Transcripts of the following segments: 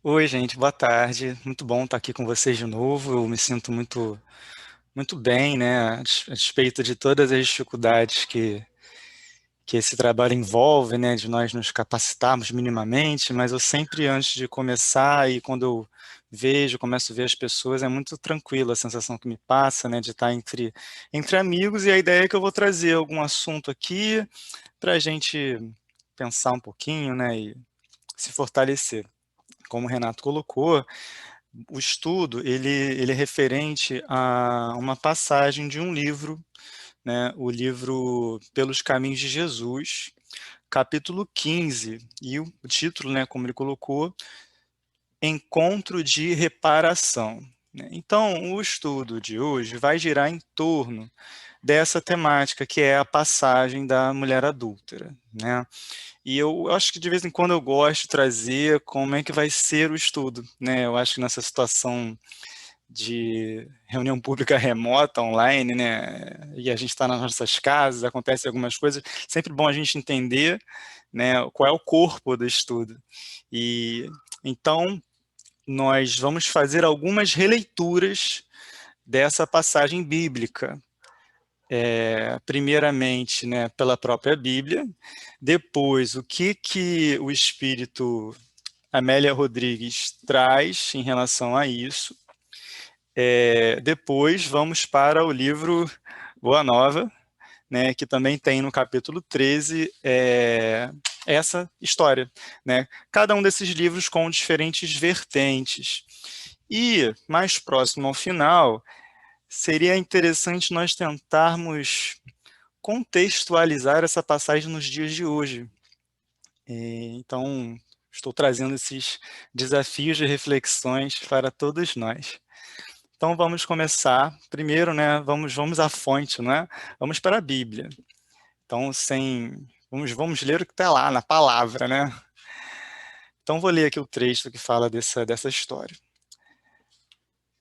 Oi, gente, boa tarde. Muito bom estar aqui com vocês de novo. Eu me sinto muito bem, né? A despeito de todas as dificuldades que esse trabalho envolve, né? De nós nos capacitarmos minimamente, mas eu sempre, antes de começar e quando eu começo a ver as pessoas, é muito tranquilo a sensação que me passa, né? De estar entre amigos, e a ideia é que eu vou trazer algum assunto aqui para a gente pensar um pouquinho, né? E se fortalecer. Como o Renato colocou, o estudo ele é referente a uma passagem de um livro, né, o livro Pelos Caminhos de Jesus, capítulo 15, e o título, né, como ele colocou, Encontro de Reparação. Né? Então, o estudo de hoje vai girar em torno dessa temática, que é a passagem da mulher adúltera, né? E eu acho que de vez em quando eu gosto de trazer como é que vai ser o estudo, né? Eu acho que nessa situação de reunião pública remota, online, né? E a gente está nas nossas casas, acontecem algumas coisas, sempre bom a gente entender, né, qual é o corpo do estudo. E então nós vamos fazer algumas releituras dessa passagem bíblica. Primeiramente, né, pela própria Bíblia, depois o que o Espírito Amélia Rodrigues traz em relação a isso. Depois vamos para o livro Boa Nova, né, que também tem no capítulo 13 essa história. Né? Cada um desses livros com diferentes vertentes. E, mais próximo ao final, seria interessante nós tentarmos contextualizar essa passagem nos dias de hoje. Então, estou trazendo esses desafios de reflexões para todos nós. Então vamos começar. Primeiro, né, vamos à fonte, né? Vamos para a Bíblia. Então, vamos ler o que está lá na palavra, né? Então vou ler aqui o trecho que fala dessa história.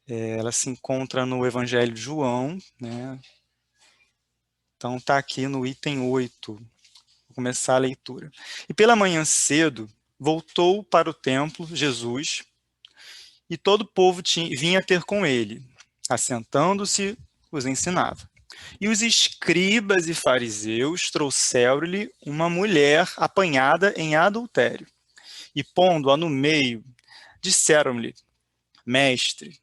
Ela se encontra no Evangelho de João, né? Então está aqui no item 8. Vou começar a leitura. E pela manhã cedo, voltou para o templo Jesus, e todo o povo vinha ter com ele. Assentando-se, os ensinava. E os escribas e fariseus trouxeram-lhe uma mulher apanhada em adultério. E pondo-a no meio, disseram-lhe: Mestre,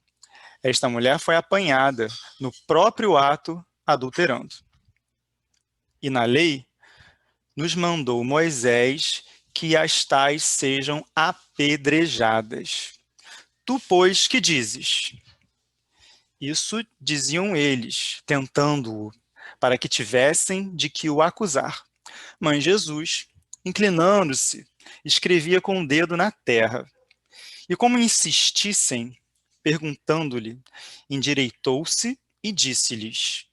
esta mulher foi apanhada no próprio ato adulterando. E na lei nos mandou Moisés que as tais sejam apedrejadas. Tu, pois, que dizes? Isso diziam eles, tentando-o, para que tivessem de que o acusar. Mas Jesus, inclinando-se, escrevia com o dedo na terra. E como insistissem, perguntando-lhe, endireitou-se e disse-lhes: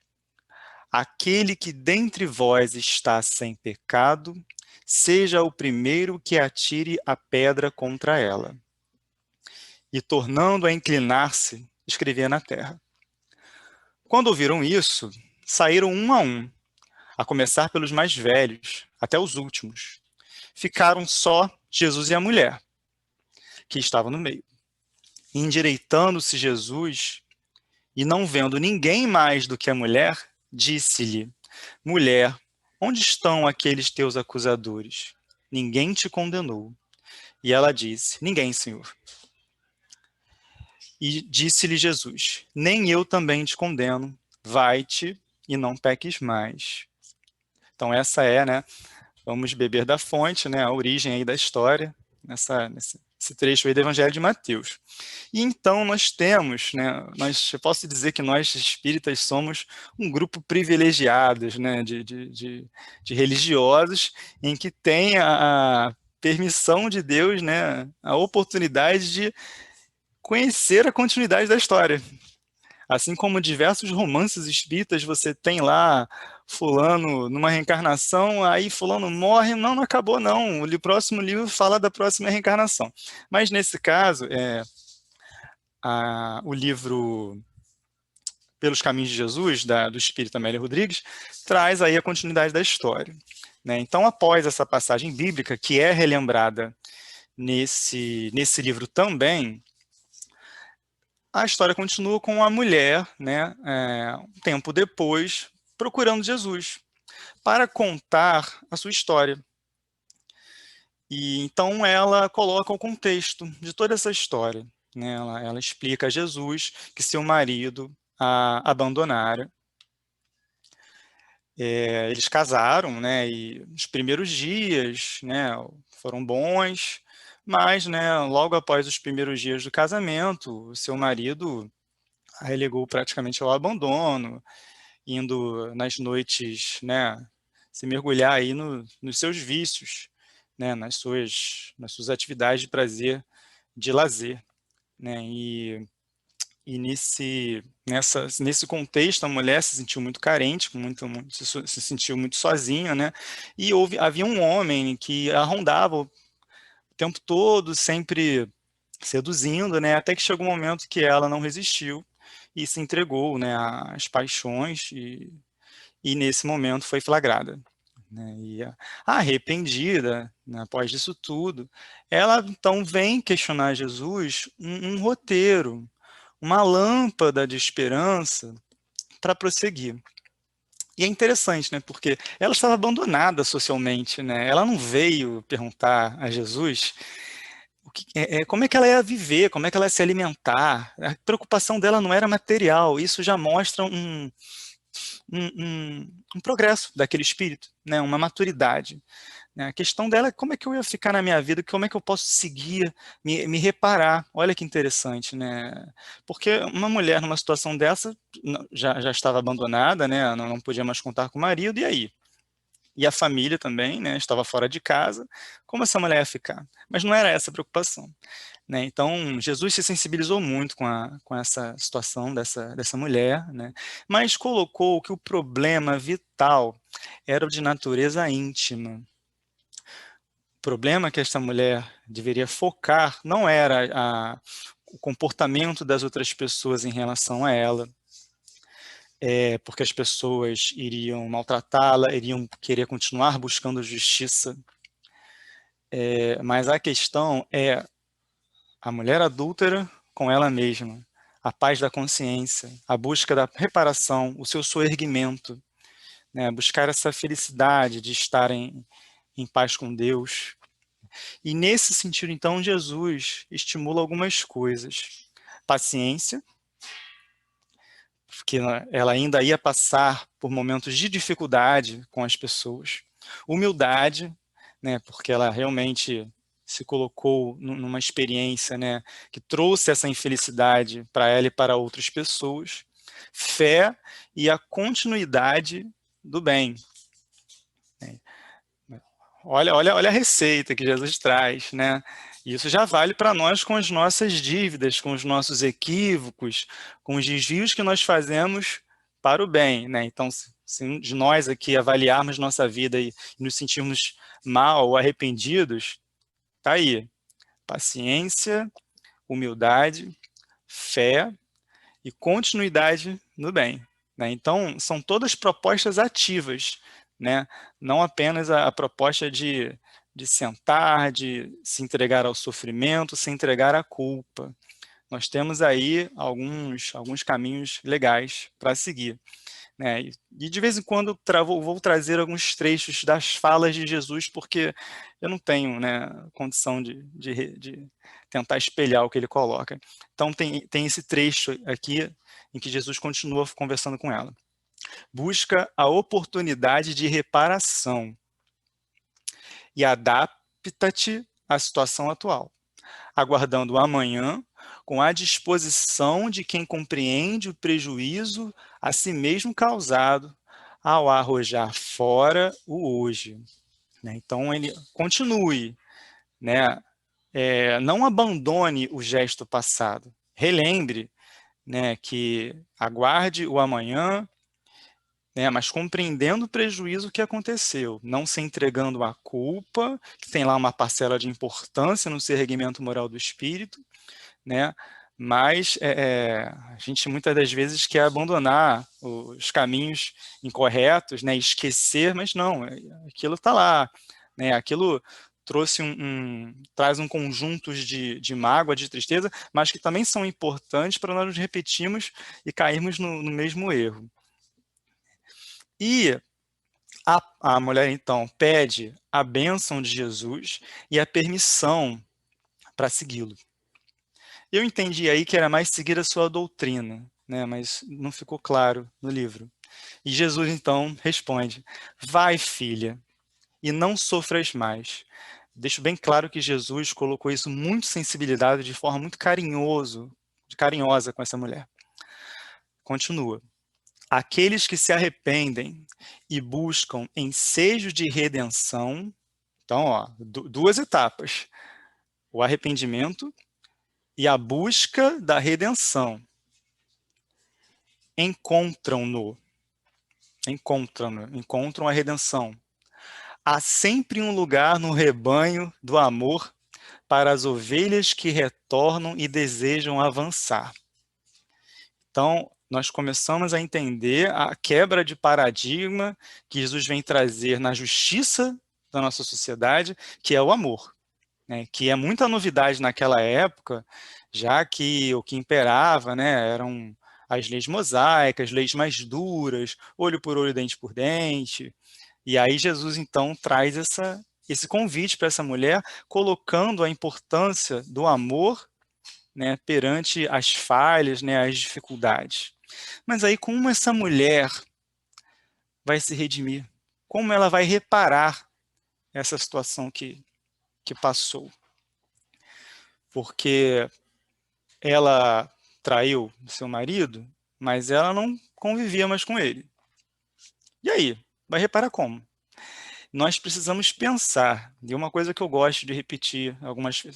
Aquele que dentre vós está sem pecado, seja o primeiro que atire a pedra contra ela. E tornando a inclinar-se, escrevia na terra. Quando ouviram isso, saíram um, a começar pelos mais velhos, até os últimos. Ficaram só Jesus e a mulher, que estava no meio. E endireitando-se Jesus, e não vendo ninguém mais do que a mulher, disse-lhe: Mulher, onde estão aqueles teus acusadores? Ninguém te condenou. E ela disse: Ninguém, Senhor. E disse-lhe Jesus: Nem eu também te condeno. Vai-te e não peques mais. Então essa é, né? Vamos beber da fonte, né? A origem aí da história nesse trecho aí do Evangelho de Mateus. E então nós temos, né? Eu posso dizer que nós espíritas somos um grupo privilegiados, né? De religiosos em que tem a permissão de Deus, né? A oportunidade de conhecer a continuidade da história. Assim como diversos romances espíritas, você tem lá fulano numa reencarnação, aí fulano morre, não acabou não, o próximo livro fala da próxima reencarnação. Mas nesse caso, o livro Pelos Caminhos de Jesus, do Espírito Amélia Rodrigues, traz aí a continuidade da história. Né? Então, após essa passagem bíblica, que é relembrada nesse livro também, a história continua com a mulher, né, um tempo depois, procurando Jesus para contar a sua história. E então ela coloca o contexto de toda essa história, né? Ela explica a Jesus que seu marido a abandonara. Eles casaram, né? E os primeiros dias, né, foram bons, mas, né, logo após os primeiros dias do casamento, o seu marido a relegou praticamente ao abandono, indo nas noites, né, se mergulhar aí nos seus vícios, né, nas suas atividades de prazer, de lazer, né, e nesse contexto a mulher se sentiu muito carente, se sentiu muito sozinha, né, e havia um homem que a rondava o tempo todo, sempre seduzindo, né, até que chegou um momento que ela não resistiu e se entregou, né, às paixões e nesse momento foi flagrada, né, e arrependida, né, após isso tudo, ela então vem questionar Jesus um roteiro, uma lâmpada de esperança para prosseguir. E é interessante, né, porque ela estava abandonada socialmente, né, ela não veio perguntar a Jesus como é que ela ia viver, como é que ela ia se alimentar. A preocupação dela não era material, isso já mostra um progresso daquele espírito, né, uma maturidade, né. A questão dela é como é que eu ia ficar na minha vida, como é que eu posso seguir, me reparar. Olha que interessante, né? Porque uma mulher numa situação dessa já estava abandonada, né, não podia mais contar com o marido, e aí? E a família também, né, estava fora de casa, como essa mulher ia ficar? Mas não era essa a preocupação, né? Então, Jesus se sensibilizou muito com essa situação dessa mulher, né? Mas colocou que o problema vital era o de natureza íntima. O problema que essa mulher deveria focar não era o comportamento das outras pessoas em relação a ela, porque as pessoas iriam maltratá-la, iriam querer continuar buscando justiça, mas a questão é a mulher adúltera com ela mesma, a paz da consciência, a busca da reparação, o seu soerguimento, né, buscar essa felicidade de estar em paz com Deus. E nesse sentido, então, Jesus estimula algumas coisas. Paciência, porque ela ainda ia passar por momentos de dificuldade com as pessoas. Humildade, né, porque ela realmente se colocou numa experiência, né, que trouxe essa infelicidade para ela e para outras pessoas. Fé e a continuidade do bem. Olha a receita que Jesus traz, né? Isso já vale para nós com as nossas dívidas, com os nossos equívocos, com os desvios que nós fazemos para o bem, né? Então, se um de nós aqui avaliarmos nossa vida e nos sentirmos mal ou arrependidos, tá aí. Paciência, humildade, fé e continuidade no bem, né? Então, são todas propostas ativas, né? Não apenas a proposta de sentar, de se entregar ao sofrimento, se entregar à culpa. Nós temos aí alguns caminhos legais para seguir, né? E de vez em quando vou trazer alguns trechos das falas de Jesus, porque eu não tenho, né, condição de tentar espelhar o que ele coloca. Então tem esse trecho aqui em que Jesus continua conversando com ela. Busca a oportunidade de reparação e adapta-te à situação atual, aguardando o amanhã com a disposição de quem compreende o prejuízo a si mesmo causado ao arrojar fora o hoje, né? Então ele continue, né? Não abandone o gesto passado, relembre, né, que aguarde o amanhã, né, mas compreendendo o prejuízo que aconteceu, não se entregando à culpa, que tem lá uma parcela de importância no seguimento moral do espírito, né? Mas a gente muitas das vezes quer abandonar os caminhos incorretos, né? Esquecer, mas não, aquilo está lá, né? Aquilo traz um conjunto de mágoa, de tristeza, mas que também são importantes para nós nos repetirmos e cairmos no mesmo erro. E a mulher, então, pede a bênção de Jesus e a permissão para segui-lo. Eu entendi aí que era mais seguir a sua doutrina, né, mas não ficou claro no livro. E Jesus, então, responde: vai, filha, e não sofras mais. Deixo bem claro que Jesus colocou isso muito sensibilidade, de forma muito carinhosa com essa mulher. Continua. Aqueles que se arrependem e buscam ensejo de redenção, então, ó, duas etapas: o arrependimento e a busca da redenção. Encontram a redenção. Há sempre um lugar no rebanho do amor para as ovelhas que retornam e desejam avançar. Então, nós começamos a entender a quebra de paradigma que Jesus vem trazer na justiça da nossa sociedade, que é o amor, né? Que é muita novidade naquela época, já que o que imperava, né, eram as leis mosaicas, leis mais duras, olho por olho, dente por dente. E aí Jesus, então, traz esse convite para essa mulher, colocando a importância do amor, né, perante as falhas, né, as dificuldades. Mas aí, como essa mulher vai se redimir? Como ela vai reparar essa situação que passou? Porque ela traiu seu marido, mas ela não convivia mais com ele. E aí? Vai reparar como? Nós precisamos pensar, e uma coisa que eu gosto de repetir,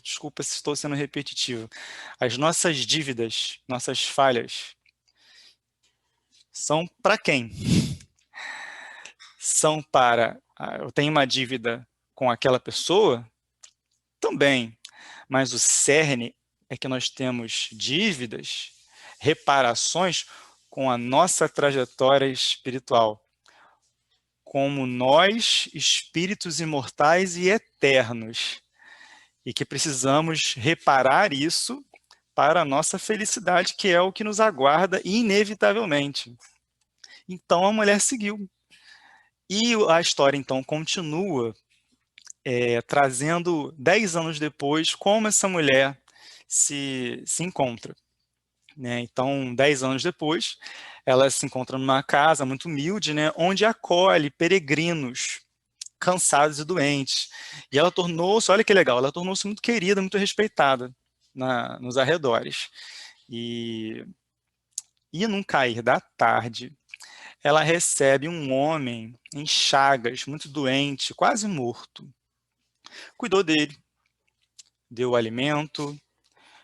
desculpas se estou sendo repetitivo, as nossas dívidas, nossas falhas, são para quem? São para, eu tenho uma dívida com aquela pessoa? Também, mas o cerne é que nós temos dívidas, reparações com a nossa trajetória espiritual, como nós, espíritos imortais e eternos, e que precisamos reparar isso para a nossa felicidade, que é o que nos aguarda inevitavelmente. Então a mulher seguiu. E a história então continua, trazendo 10 anos depois como essa mulher se encontra, né? Então, 10 anos depois, ela se encontra numa casa muito humilde, né, onde acolhe peregrinos cansados e doentes. E ela tornou-se, olha que legal, ela tornou-se muito querida, muito respeitada nos arredores. E num cair da tarde, ela recebe um homem em chagas, muito doente, quase morto. Cuidou dele, deu alimento,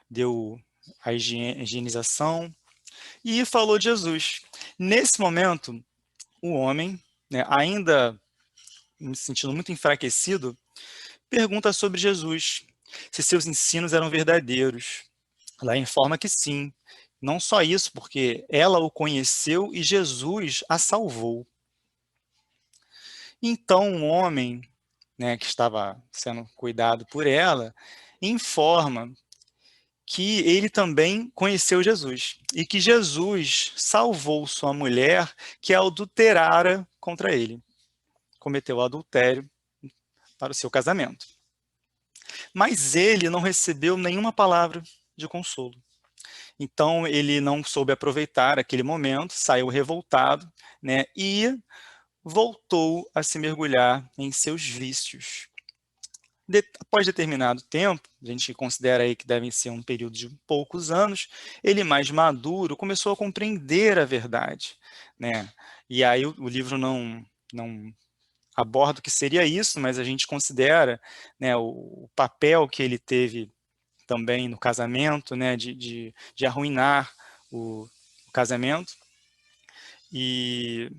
deu a higienização e falou de Jesus. Nesse momento, o homem, né, ainda me sentindo muito enfraquecido, pergunta sobre Jesus, se seus ensinos eram verdadeiros. Ela informa que sim. Não só isso, porque ela o conheceu e Jesus a salvou. Então, um homem, né, que estava sendo cuidado por ela, informa que ele também conheceu Jesus e que Jesus salvou sua mulher que adulterara contra ele, cometeu adultério para o seu casamento. Mas ele não recebeu nenhuma palavra de consolo. Então ele não soube aproveitar aquele momento, saiu revoltado, né, e voltou a se mergulhar em seus vícios. Após determinado tempo, a gente considera aí que devem ser um período de poucos anos, ele mais maduro começou a compreender a verdade, né? E aí o livro não aborda o que seria isso, mas a gente considera, né, o papel que ele teve também no casamento, né, de arruinar o casamento. E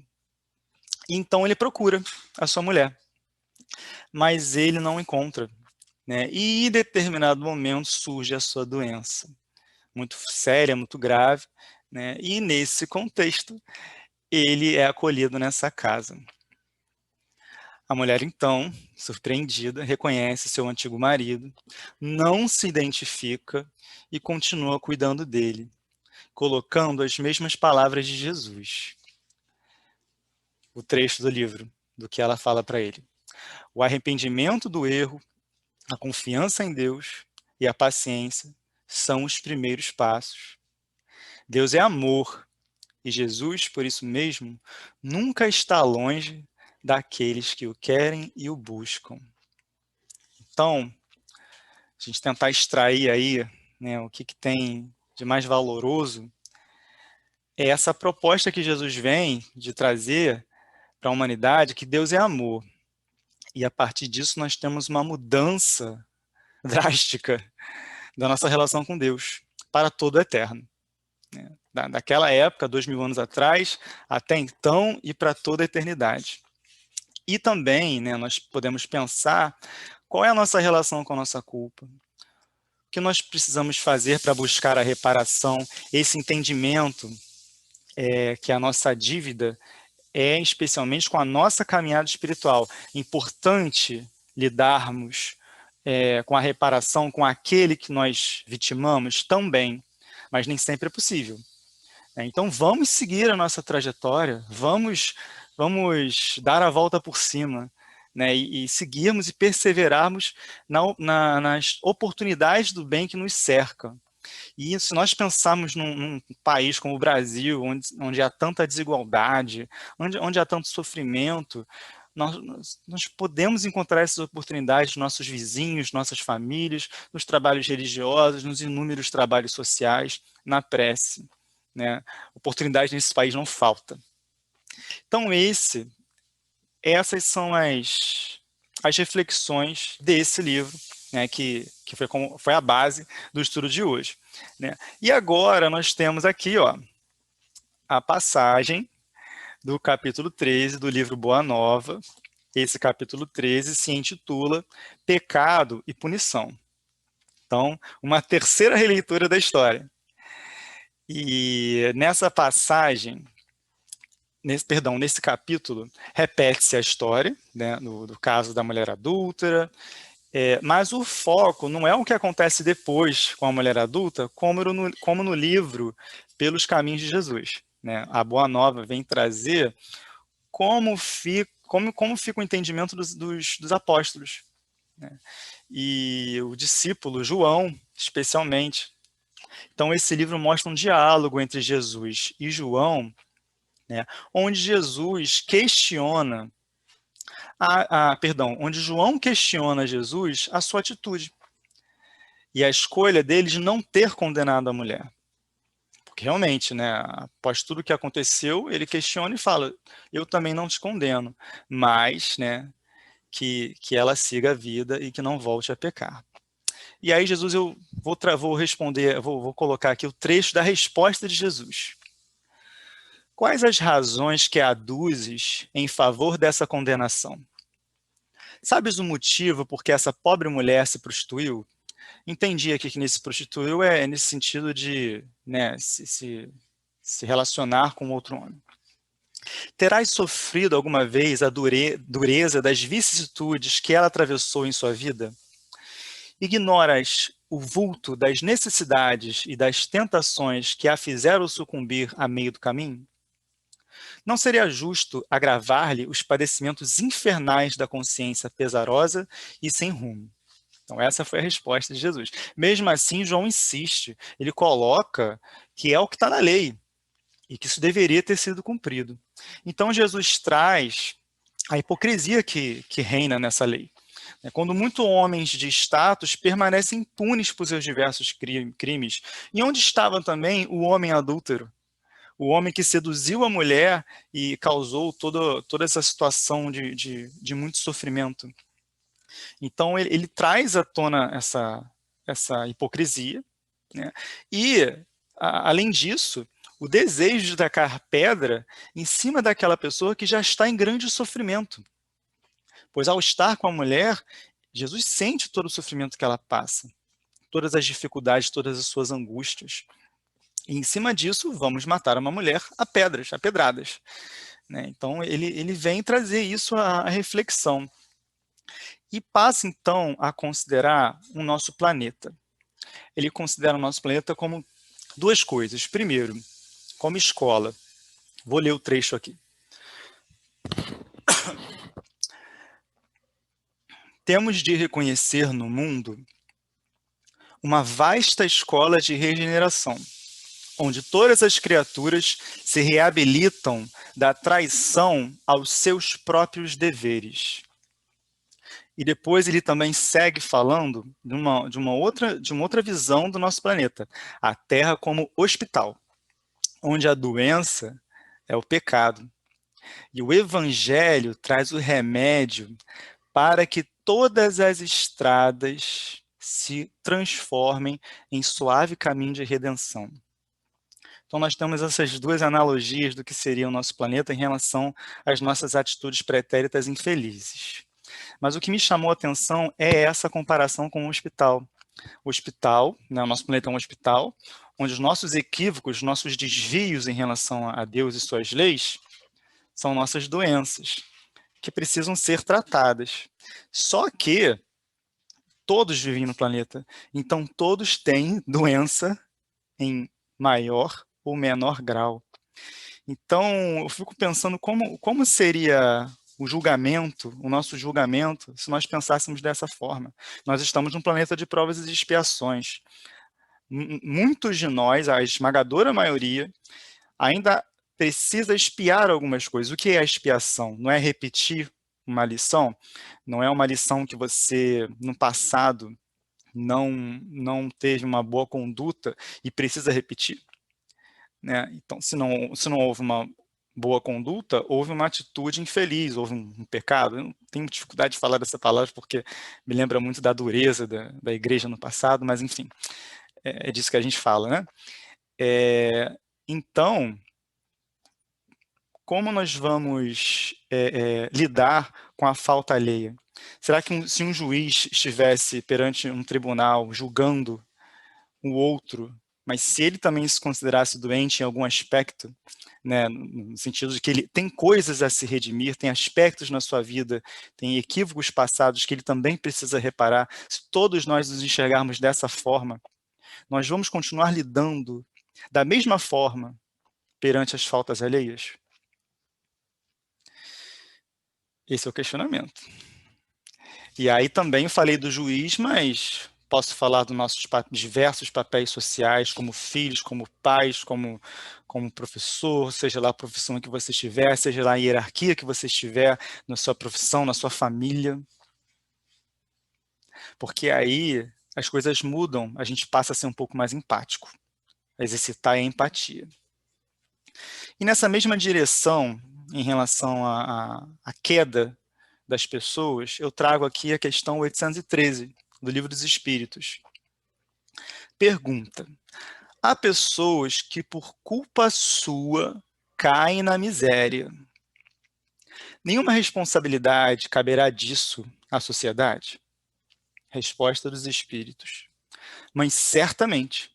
então ele procura a sua mulher, mas ele não encontra, né? E em determinado momento surge a sua doença, muito séria, muito grave, né? E nesse contexto, ele é acolhido nessa casa. A mulher, então, surpreendida, reconhece seu antigo marido, não se identifica e continua cuidando dele, colocando as mesmas palavras de Jesus. O trecho do livro, do que ela fala para ele. O arrependimento do erro, a confiança em Deus e a paciência são os primeiros passos. Deus é amor e Jesus, por isso mesmo, nunca está longe daqueles que o querem e o buscam. Então, a gente tentar extrair aí, né, o que tem de mais valoroso é essa proposta que Jesus vem de trazer para a humanidade, que Deus é amor. E a partir disso nós temos uma mudança drástica da nossa relação com Deus para todo o eterno. Né? Daquela época, 2000 anos atrás, até então e para toda a eternidade. E também, né, nós podemos pensar qual é a nossa relação com a nossa culpa. O que nós precisamos fazer para buscar a reparação, esse entendimento que a nossa dívida é especialmente com a nossa caminhada espiritual. É importante lidarmos com a reparação, com aquele que nós vitimamos também, mas nem sempre é possível. Então vamos seguir a nossa trajetória, vamos dar a volta por cima, né, e seguirmos e perseverarmos nas oportunidades do bem que nos cerca. E se nós pensarmos num país como o Brasil, onde há tanta desigualdade, onde há tanto sofrimento, nós podemos encontrar essas oportunidades nos nossos vizinhos, nossas famílias, nos trabalhos religiosos, nos inúmeros trabalhos sociais, na prece. Né? Oportunidade nesse país não falta. Então essas são as reflexões desse livro, né, que foi a base do estudo de hoje. Né? E agora nós temos aqui a passagem do capítulo 13 do livro Boa Nova. Esse capítulo 13 se intitula Pecado e Punição. Então, uma terceira releitura da história. E nessa passagem, nesse capítulo, repete-se a história, né, do caso da mulher adúltera, mas o foco não é o que acontece depois com a mulher adulta, como no livro Pelos Caminhos de Jesus. Né? A Boa Nova vem trazer como fica o entendimento dos apóstolos. Né? E o discípulo João, especialmente. Então, esse livro mostra um diálogo entre Jesus e João, né, onde Jesus questiona, onde João questiona Jesus a sua atitude e a escolha dele de não ter condenado a mulher. Porque realmente, né, após tudo que aconteceu, ele questiona e fala, eu também não te condeno, mas, né, que ela siga a vida e que não volte a pecar. E aí Jesus, eu vou responder, vou colocar aqui o trecho da resposta de Jesus. Quais as razões que aduzes em favor dessa condenação? Sabes o motivo por que essa pobre mulher se prostituiu? Entendi aqui que nesse prostituiu é nesse sentido de, né, se relacionar com outro homem. Terás sofrido alguma vez a dureza das vicissitudes que ela atravessou em sua vida? Ignoras o vulto das necessidades e das tentações que a fizeram sucumbir a meio do caminho? Não seria justo agravar-lhe os padecimentos infernais da consciência pesarosa e sem rumo? Então, essa foi a resposta de Jesus. Mesmo assim, João insiste, ele coloca que é o que está na lei e que isso deveria ter sido cumprido. Então, Jesus traz a hipocrisia que reina nessa lei. Quando muitos homens de status permanecem impunes por seus diversos crimes. E onde estava também o homem adúltero? O homem que seduziu a mulher e causou toda essa situação de muito sofrimento. Então, ele traz à tona essa hipocrisia, né? E, além disso, o desejo de tacar pedra em cima daquela pessoa que já está em grande sofrimento. Pois, ao estar com a mulher, Jesus sente todo o sofrimento que ela passa, todas as dificuldades, todas as suas angústias. E, em cima disso, vamos matar uma mulher a pedradas. né? Então, ele vem trazer isso à reflexão. E passa, então, a considerar o nosso planeta. Ele considera o nosso planeta como duas coisas. Primeiro, como escola. Vou ler o trecho aqui. Temos de reconhecer no mundo uma vasta escola de regeneração, onde todas as criaturas se reabilitam da traição aos seus próprios deveres. E depois ele também segue falando de uma outra visão do nosso planeta, a Terra como hospital, onde a doença é o pecado. E o Evangelho traz o remédio para que todas as estradas se transformem em suave caminho de redenção. Então, nós temos essas duas analogias do que seria o nosso planeta em relação às nossas atitudes pretéritas infelizes. Mas o que me chamou a atenção é essa comparação com o hospital. O hospital, né, o nosso planeta é um hospital, onde os nossos equívocos, nossos desvios em relação a Deus e suas leis, são nossas doenças, que precisam ser tratadas. Só que todos vivem no planeta, então todos têm doença em maior ou menor grau. Então, eu fico pensando como seria o julgamento, o nosso julgamento, se nós pensássemos dessa forma. Nós estamos num planeta de provas e expiações. Muitos de nós, a esmagadora maioria, ainda precisa expiar algumas coisas. O que é a expiação? Não é repetir uma lição? Não é uma lição que você, no passado, não teve uma boa conduta e precisa repetir? Né? Então, se não houve uma boa conduta, houve uma atitude infeliz, houve um pecado. Eu não tenho dificuldade de falar dessa palavra porque me lembra muito da dureza da igreja no passado, mas enfim, é disso que a gente fala, né? Então, como nós vamos lidar com a falta alheia? Será que se um juiz estivesse perante um tribunal julgando o outro, mas se ele também se considerasse doente em algum aspecto, né, no sentido de que ele tem coisas a se redimir, tem aspectos na sua vida, tem equívocos passados que ele também precisa reparar, se todos nós nos enxergarmos dessa forma, nós vamos continuar lidando da mesma forma perante as faltas alheias? Esse é o questionamento. E aí também eu falei do juiz, mas posso falar dos nossos diversos papéis sociais, como filhos, como pais, como professor, seja lá a profissão que você estiver, seja lá a hierarquia que você estiver na sua profissão, na sua família. Porque aí as coisas mudam, a gente passa a ser um pouco mais empático, a exercitar a empatia. E nessa mesma direção, em relação à queda das pessoas, eu trago aqui a questão 813 do Livro dos Espíritos. Pergunta: há pessoas que por culpa sua caem na miséria. Nenhuma responsabilidade caberá disso à sociedade? Resposta dos Espíritos: mas certamente.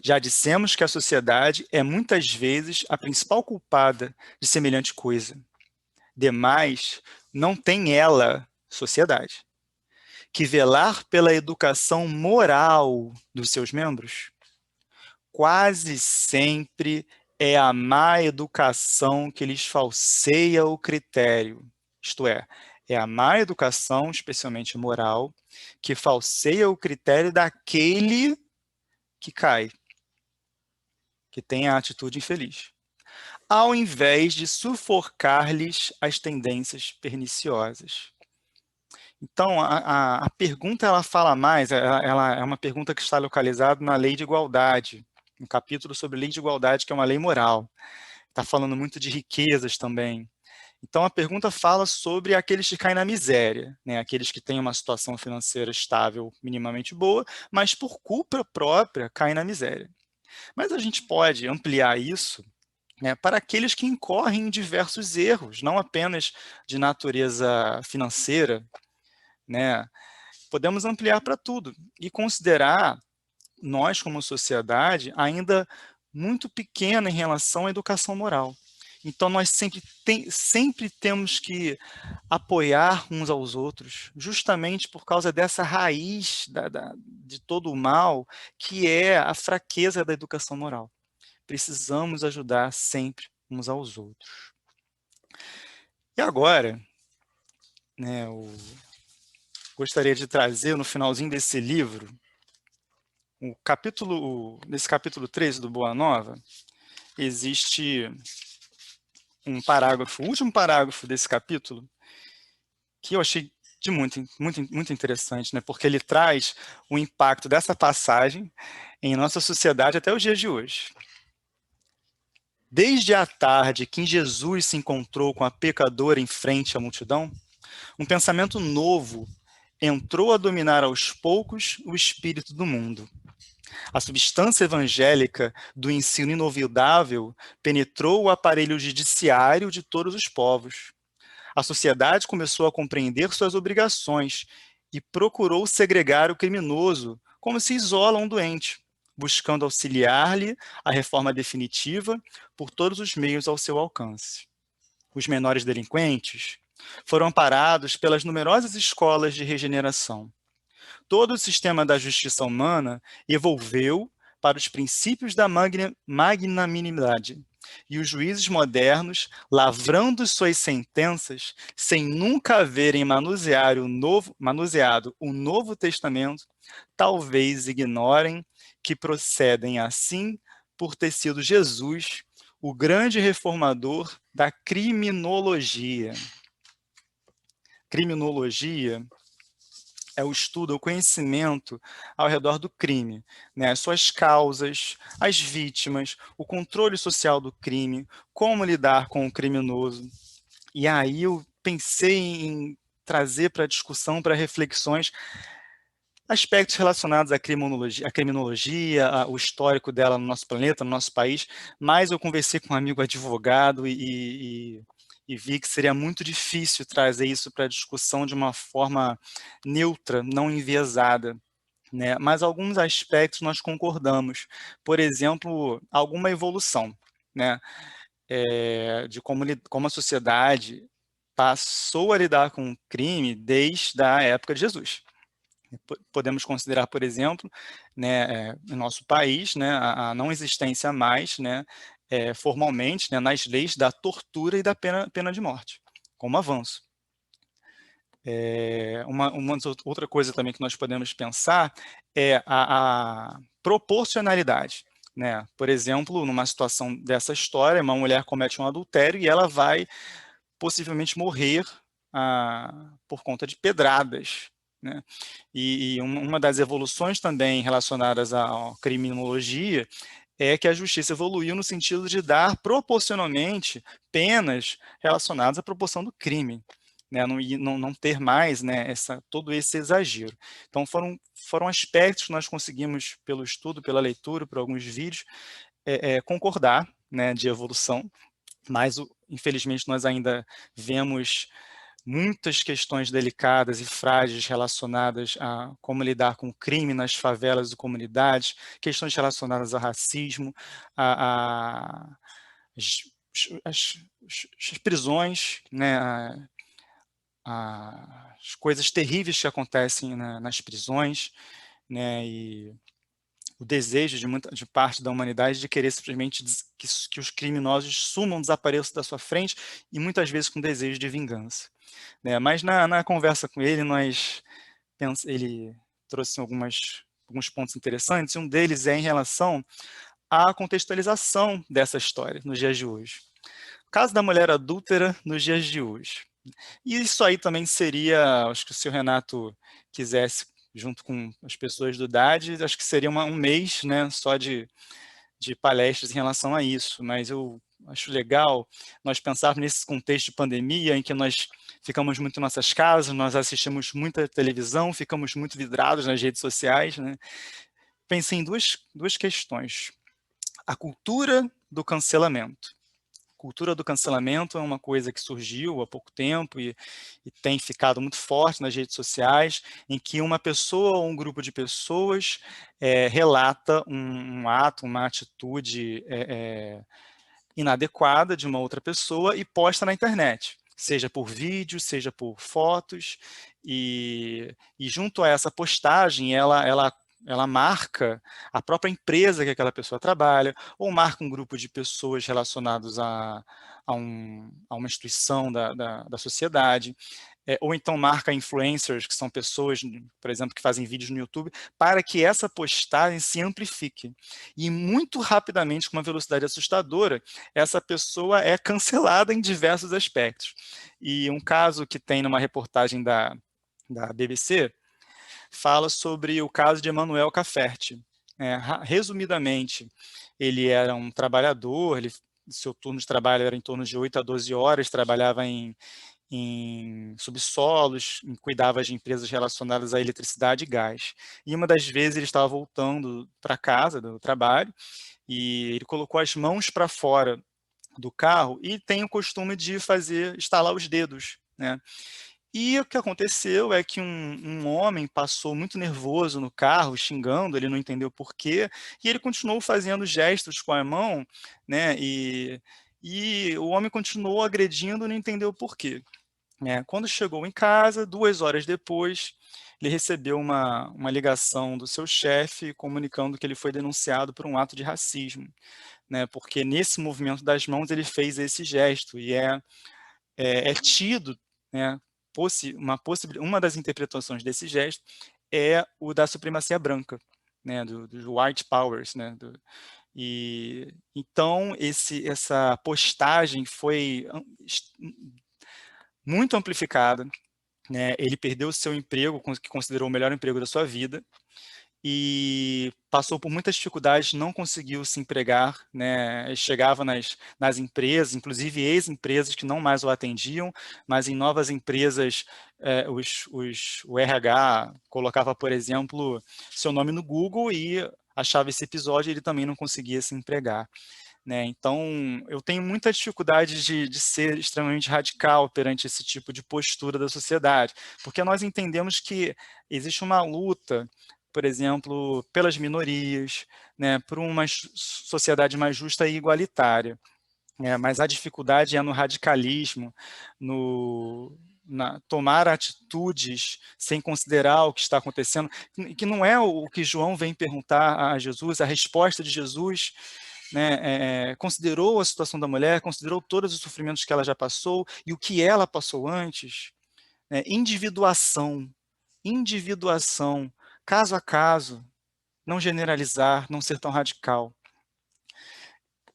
Já dissemos que a sociedade é muitas vezes a principal culpada de semelhante coisa. Demais, não tem ela, sociedade, que velar pela educação moral dos seus membros? Quase sempre é a má educação que lhes falseia o critério, isto é a má educação, especialmente moral, que falseia o critério daquele que cai, que tem a atitude infeliz, ao invés de sufocar-lhes as tendências perniciosas. Então, a pergunta ela fala mais, ela é uma pergunta que está localizada na Lei de Igualdade, um capítulo sobre Lei de Igualdade, que é uma lei moral. Está falando muito de riquezas também. Então, a pergunta fala sobre aqueles que caem na miséria, né? Aqueles que têm uma situação financeira estável, minimamente boa, mas por culpa própria caem na miséria. Mas a gente pode ampliar isso, né, para aqueles que incorrem em diversos erros, não apenas de natureza financeira, né? Podemos ampliar para tudo e considerar nós, como sociedade, ainda muito pequena em relação à educação moral. Então, nós sempre temos que apoiar uns aos outros, justamente por causa dessa raiz de todo o mal, que é a fraqueza da educação moral. Precisamos ajudar sempre uns aos outros. E agora, né, gostaria de trazer no finalzinho desse livro, nesse capítulo 13 do Boa Nova, existe um parágrafo, o último parágrafo desse capítulo, que eu achei muito interessante, né? Porque ele traz o impacto dessa passagem em nossa sociedade até os dias de hoje. Desde a tarde que Jesus se encontrou com a pecadora em frente à multidão, um pensamento novo entrou a dominar aos poucos o espírito do mundo. A substância evangélica do ensino inovidável penetrou o aparelho judiciário de todos os povos. A sociedade começou a compreender suas obrigações e procurou segregar o criminoso, como se isola um doente, buscando auxiliar-lhe a reforma definitiva por todos os meios ao seu alcance. Os menores delinquentes foram amparados pelas numerosas escolas de regeneração. Todo o sistema da justiça humana evolveu para os princípios da magnanimidade, e os juízes modernos, lavrando suas sentenças, sem nunca haverem manuseado o Novo Testamento, talvez ignorem que procedem assim por ter sido Jesus, o grande reformador da criminologia. Criminologia é o estudo, o conhecimento ao redor do crime, né? As suas causas, as vítimas, o controle social do crime, como lidar com o criminoso. E aí eu pensei em trazer para discussão, para reflexões, aspectos relacionados à criminologia, o histórico dela no nosso planeta, no nosso país, mas eu conversei com um amigo advogado e vi que seria muito difícil trazer isso para a discussão de uma forma neutra, não enviesada, né? Mas alguns aspectos nós concordamos. Por exemplo, alguma evolução, né? De como a sociedade passou a lidar com o crime desde a época de Jesus. Podemos considerar, por exemplo, né, em nosso país, né, a não existência mais, né, formalmente, né, nas leis da tortura e da pena de morte, como avanço. Outra coisa também que nós podemos pensar é a proporcionalidade. Né? Por exemplo, numa situação dessa história, uma mulher comete um adultério e ela vai possivelmente morrer por conta de pedradas. Né? E uma das evoluções também relacionadas à criminologia é que a justiça evoluiu no sentido de dar proporcionalmente penas relacionadas à proporção do crime, né? Não ter mais, né, todo esse exagero. Então foram aspectos que nós conseguimos, pelo estudo, pela leitura, por alguns vídeos, concordar, né, de evolução, mas infelizmente nós ainda vemos muitas questões delicadas e frágeis relacionadas a como lidar com o crime nas favelas e comunidades, questões relacionadas ao racismo, as, as, as prisões, né, as coisas terríveis que acontecem nas prisões, né, e o desejo de parte da humanidade de querer simplesmente que os criminosos sumam, desapareçam da sua frente, e muitas vezes com desejo de vingança. Né? Mas na conversa com ele, ele trouxe alguns pontos interessantes, e um deles é em relação à contextualização dessa história nos dias de hoje. O caso da mulher adúltera nos dias de hoje. E isso aí também seria, acho que se o Renato quisesse, junto com as pessoas do idade, acho que seria um mês, né, só de palestras em relação a isso, mas eu acho legal nós pensarmos nesse contexto de pandemia em que nós ficamos muito em nossas casas, nós assistimos muita televisão, ficamos muito vidrados nas redes sociais, né? Pensei em duas questões. A cultura do cancelamento. A cultura do cancelamento é uma coisa que surgiu há pouco tempo e tem ficado muito forte nas redes sociais, em que uma pessoa ou um grupo de pessoas relata um ato, uma atitude inadequada de uma outra pessoa e posta na internet, seja por vídeo, seja por fotos, e junto a essa postagem, ela marca a própria empresa que aquela pessoa trabalha, ou marca um grupo de pessoas relacionados a uma instituição da sociedade, ou então marca influencers, que são pessoas, por exemplo, que fazem vídeos no YouTube, para que essa postagem se amplifique. E muito rapidamente, com uma velocidade assustadora, essa pessoa é cancelada em diversos aspectos. E um caso que tem numa reportagem da BBC fala sobre o caso de Emanuel Cafferty. Resumidamente, ele era um trabalhador, seu turno de trabalho era em torno de 8 a 12 horas, trabalhava em subsolos, cuidava de empresas relacionadas à eletricidade e gás. E uma das vezes ele estava voltando para casa do trabalho e ele colocou as mãos para fora do carro e tem o costume de estalar os dedos, né? E o que aconteceu é que um homem passou muito nervoso no carro, xingando, ele não entendeu por quê, e ele continuou fazendo gestos com a mão, né? E o homem continuou agredindo, não entendeu por quê. Quando chegou em casa, 2 horas depois, ele recebeu uma ligação do seu chefe comunicando que ele foi denunciado por um ato de racismo, né? Porque nesse movimento das mãos ele fez esse gesto e é tido, né? Uma das interpretações desse gesto é o da supremacia branca, né? Dos white powers, né? E então essa postagem foi muito amplificada, né? Ele perdeu o seu emprego, que considerou o melhor emprego da sua vida, e passou por muitas dificuldades, não conseguiu se empregar, né? Chegava nas empresas, inclusive ex-empresas que não mais o atendiam, mas em novas empresas o RH colocava, por exemplo, seu nome no Google e achava esse episódio e ele também não conseguia se empregar. Né? Então, eu tenho muita dificuldade de ser extremamente radical perante esse tipo de postura da sociedade, porque nós entendemos que existe uma luta, por exemplo, pelas minorias, né, por uma sociedade mais justa e igualitária. Mas a dificuldade é no radicalismo, tomar atitudes sem considerar o que está acontecendo, que não é o que João vem perguntar a Jesus, a resposta de Jesus, né, considerou a situação da mulher, considerou todos os sofrimentos que ela já passou e o que ela passou antes, né, individuação, caso a caso, não generalizar, não ser tão radical.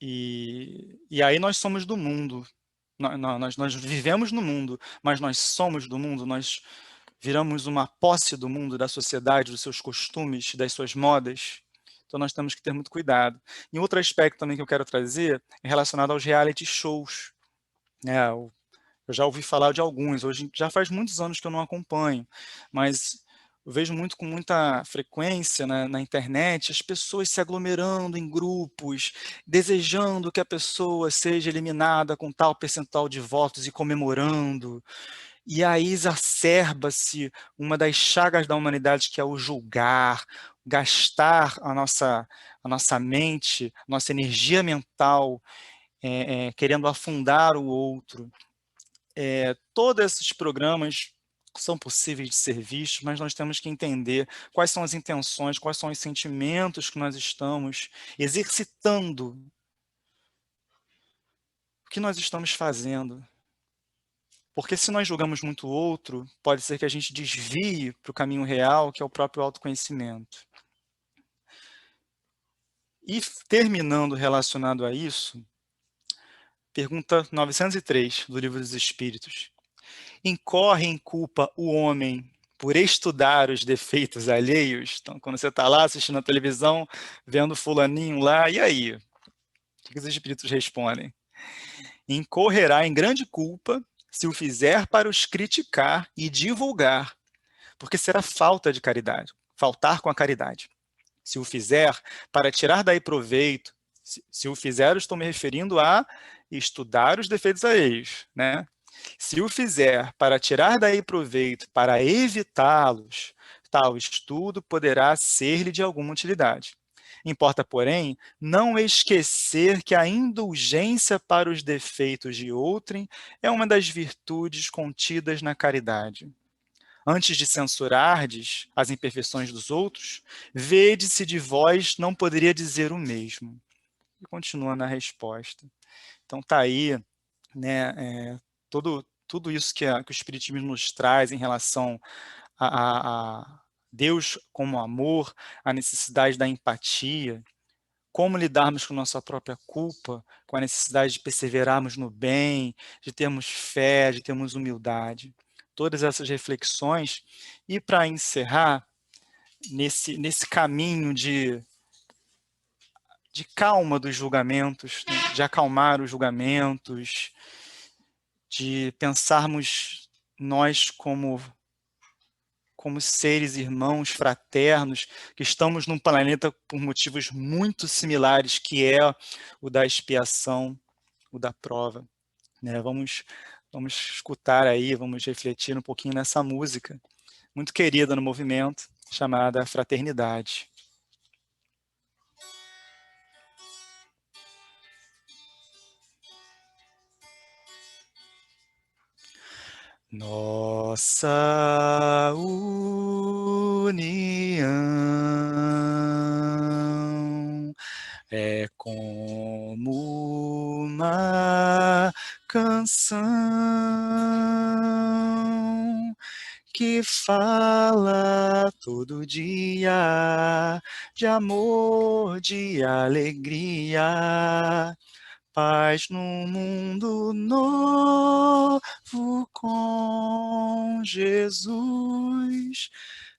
E aí nós somos do mundo, nós vivemos no mundo, mas nós somos do mundo, nós viramos uma posse do mundo, da sociedade, dos seus costumes, das suas modas. Então nós temos que ter muito cuidado. E outro aspecto também que eu quero trazer é relacionado aos reality shows. Eu já ouvi falar de alguns, hoje já faz muitos anos que eu não acompanho, mas eu vejo com muita frequência na internet as pessoas se aglomerando em grupos, desejando que a pessoa seja eliminada com tal percentual de votos e comemorando. E aí exacerba-se uma das chagas da humanidade, que é o julgar, gastar a nossa mente, nossa energia mental, querendo afundar o outro. Todos esses programas são possíveis de ser vistos, mas nós temos que entender quais são as intenções, quais são os sentimentos que nós estamos exercitando, o que nós estamos fazendo. Porque se nós julgamos muito o outro, pode ser que a gente desvie para o caminho real, que é o próprio autoconhecimento. E terminando relacionado a isso, pergunta 903 do Livro dos Espíritos. Incorre em culpa o homem por estudar os defeitos alheios? Então, quando você está lá assistindo a televisão, vendo fulaninho lá, e aí? O que os espíritos respondem? Incorrerá em grande culpa se o fizer para os criticar e divulgar, porque será falta de caridade, faltar com a caridade. Se o fizer para tirar daí proveito, se o fizer, eu estou me referindo a estudar os defeitos alheios, né? Se o fizer para tirar daí proveito, para evitá-los, tal estudo poderá ser-lhe de alguma utilidade. Importa, porém, não esquecer que a indulgência para os defeitos de outrem é uma das virtudes contidas na caridade. Antes de censurardes as imperfeições dos outros, vede se de vós não poderia dizer o mesmo. E continua na resposta. Então tá aí, né, tudo isso que o Espiritismo nos traz em relação a Deus como amor, a necessidade da empatia, como lidarmos com nossa própria culpa, com a necessidade de perseverarmos no bem, de termos fé, de termos humildade. Todas essas reflexões. E para encerrar, nesse caminho de calma dos julgamentos, né, de acalmar os julgamentos, de pensarmos nós como seres irmãos, fraternos, que estamos num planeta por motivos muito similares, que é o da expiação, o da prova. Né? Vamos escutar aí, vamos refletir um pouquinho nessa música, muito querida no movimento, chamada Fraternidade. Nossa união é como uma canção que fala todo dia de amor, de alegria. Paz no mundo novo com Jesus,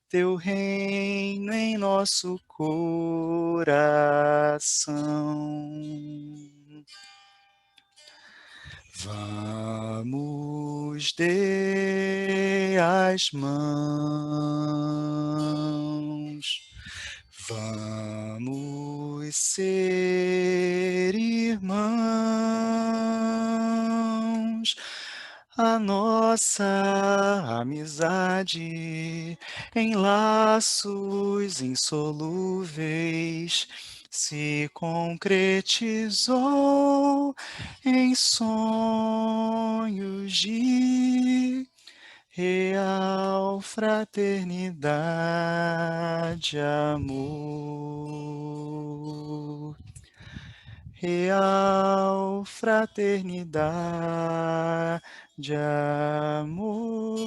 teu reino em nosso coração. Vamos de as mãos, vamos ser irmãos. A nossa amizade em laços insolúveis se concretizou em sonhos de real fraternidade, amor. Real fraternidade, amor.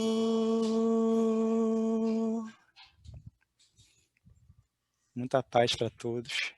Muita paz para todos.